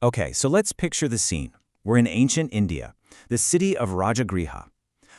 Okay, so let's picture the scene. We're in ancient India, the city of Rajagriha.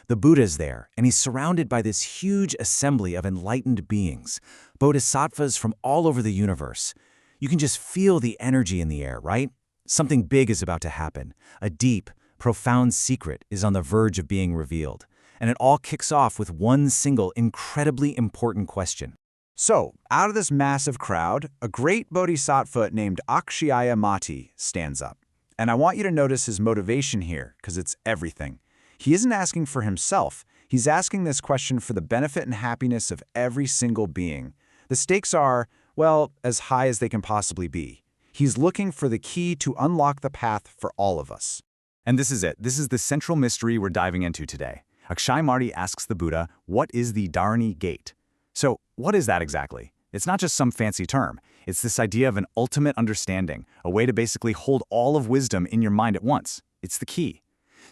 The Buddha's there, and he's surrounded by this huge assembly of enlightened beings, bodhisattvas from all over the universe. You can just feel the energy in the air, right? Something big is about to happen. A deep, profound secret is on the verge of being revealed. And it all kicks off with one single, incredibly important question. So, out of this massive crowd, a great bodhisattva named Akshaya Mati stands up. And I want you to notice his motivation here, because it's everything. He isn't asking for himself. He's asking this question for the benefit and happiness of every single being. The stakes are, well, as high as they can possibly be. He's looking for the key to unlock the path for all of us. And this is it. This is the central mystery we're diving into today. Akshaya Mati asks the Buddha, what is the Dharani Gate? So, what is that exactly? It's not just some fancy term. It's this idea of an ultimate understanding, a way to basically hold all of wisdom in your mind at once. It's the key.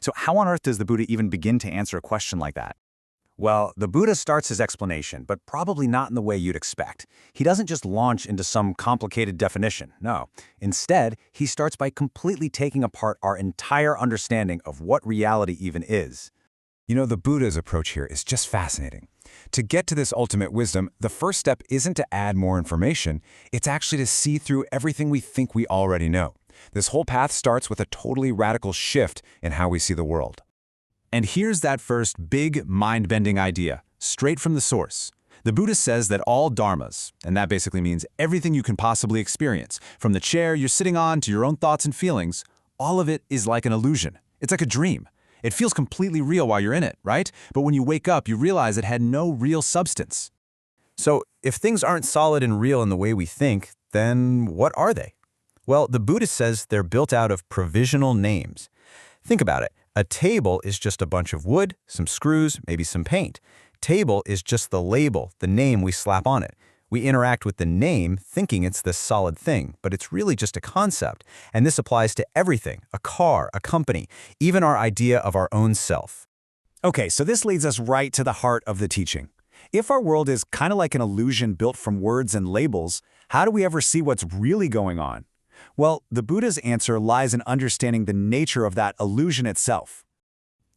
So how on earth does the Buddha even begin to answer a question like that? Well, the Buddha starts his explanation, but probably not in the way you'd expect. He doesn't just launch into some complicated definition, no. Instead, he starts by completely taking apart our entire understanding of what reality even is. You know, the Buddha's approach here is just fascinating. To get to this ultimate wisdom, the first step isn't to add more information, it's actually to see through everything we think we already know. This whole path starts with a totally radical shift in how we see the world. And here's that first big, mind-bending idea, straight from the source. The Buddha says that all dharmas, and that basically means everything you can possibly experience, from the chair you're sitting on to your own thoughts and feelings, all of it is like an illusion. It's like a dream. It feels completely real while you're in it, right? But when you wake up, you realize it had no real substance. So, if things aren't solid and real in the way we think, then what are they? Well, the Buddha says they're built out of provisional names. Think about it. A table is just a bunch of wood, some screws, maybe some paint. Table is just the label, the name we slap on it. We interact with the name thinking it's this solid thing, but it's really just a concept. And this applies to everything, a car, a company, even our idea of our own self. Okay, so this leads us right to the heart of the teaching. If our world is kind of like an illusion built from words and labels, how do we ever see what's really going on? Well, the Buddha's answer lies in understanding the nature of that illusion itself.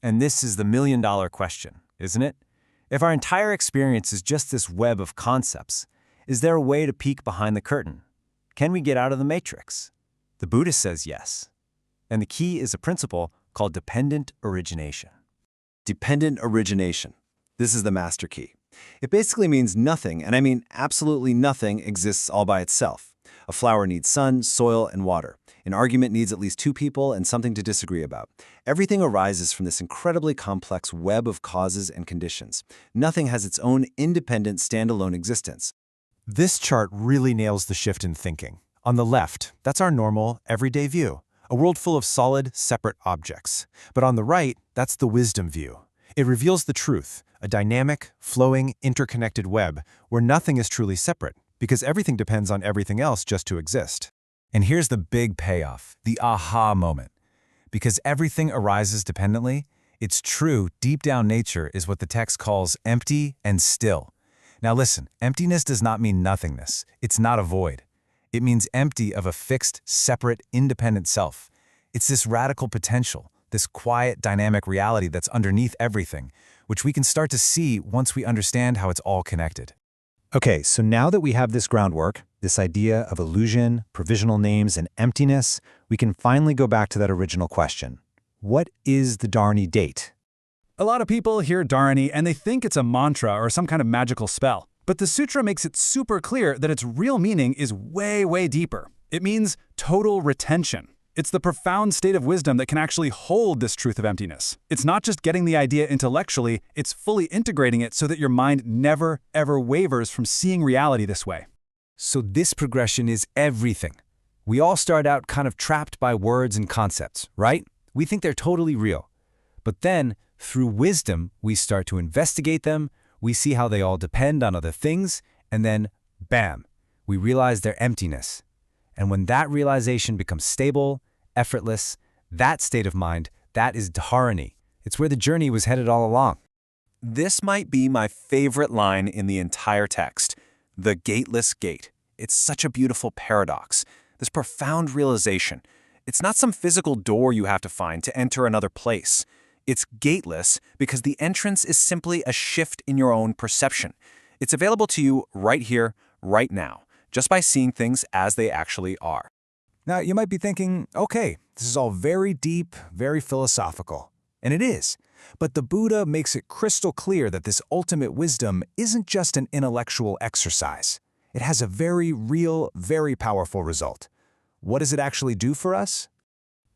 And this is the million-dollar question, isn't it? If our entire experience is just this web of concepts, is there a way to peek behind the curtain? Can we get out of the matrix? The Buddha says yes. And the key is a principle called dependent origination. Dependent origination. This is the master key. It basically means nothing, and I mean absolutely nothing, exists all by itself. A flower needs sun, soil, and water. An argument needs at least two people and something to disagree about. Everything arises from this incredibly complex web of causes and conditions. Nothing has its own independent, standalone existence. This chart really nails the shift in thinking. On the left, that's our normal, everyday view, a world full of solid, separate objects. But on the right, that's the wisdom view. It reveals the truth, a dynamic, flowing, interconnected web where nothing is truly separate, because everything depends on everything else just to exist. And here's the big payoff, the aha moment. Because everything arises dependently, its true, deep-down nature is what the text calls empty and still. Now listen, emptiness does not mean nothingness. It's not a void. It means empty of a fixed, separate, independent self. It's this radical potential, this quiet, dynamic reality that's underneath everything, which we can start to see once we understand how it's all connected. Okay, so now that we have this groundwork, this idea of illusion, provisional names, and emptiness, we can finally go back to that original question. What is the Dharani date? A lot of people hear Dharani and they think it's a mantra or some kind of magical spell. But the sutra makes it super clear that its real meaning is way, way deeper. It means total retention. It's the profound state of wisdom that can actually hold this truth of emptiness. It's not just getting the idea intellectually, it's fully integrating it so that your mind never, ever wavers from seeing reality this way. So this progression is everything. We all start out kind of trapped by words and concepts, right? We think they're totally real. But then, through wisdom, we start to investigate them, we see how they all depend on other things, and then, bam, we realize their emptiness. And when that realization becomes stable, effortless, that state of mind, that is Dharani. It's where the journey was headed all along. This might be my favorite line in the entire text, the gateless gate. It's such a beautiful paradox, this profound realization. It's not some physical door you have to find to enter another place. It's gateless because the entrance is simply a shift in your own perception. It's available to you right here, right now, just by seeing things as they actually are. Now, you might be thinking, okay, this is all very deep, very philosophical. And it is. But the Buddha makes it crystal clear that this ultimate wisdom isn't just an intellectual exercise. It has a very real, very powerful result. What does it actually do for us?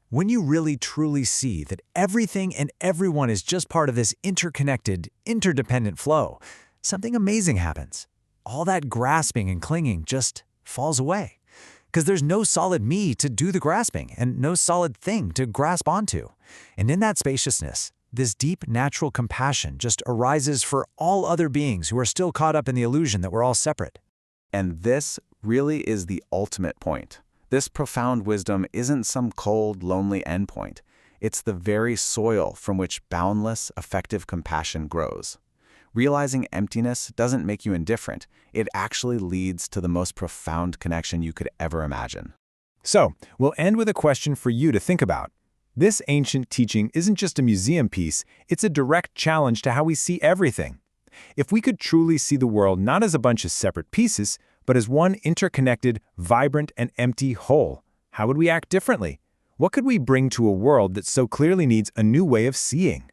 When you really truly see that everything and everyone is just part of this interconnected, interdependent flow, something amazing happens. All that grasping and clinging just falls away. Because there's no solid me to do the grasping and no solid thing to grasp onto. And in that spaciousness, this deep natural compassion just arises for all other beings who are still caught up in the illusion that we're all separate. And this really is the ultimate point. This profound wisdom isn't some cold, lonely endpoint. It's the very soil from which boundless, effective compassion grows. Realizing emptiness doesn't make you indifferent. It actually leads to the most profound connection you could ever imagine. So, we'll end with a question for you to think about. This ancient teaching isn't just a museum piece, it's a direct challenge to how we see everything. If we could truly see the world not as a bunch of separate pieces, but as one interconnected, vibrant, and empty whole, how would we act differently? What could we bring to a world that so clearly needs a new way of seeing?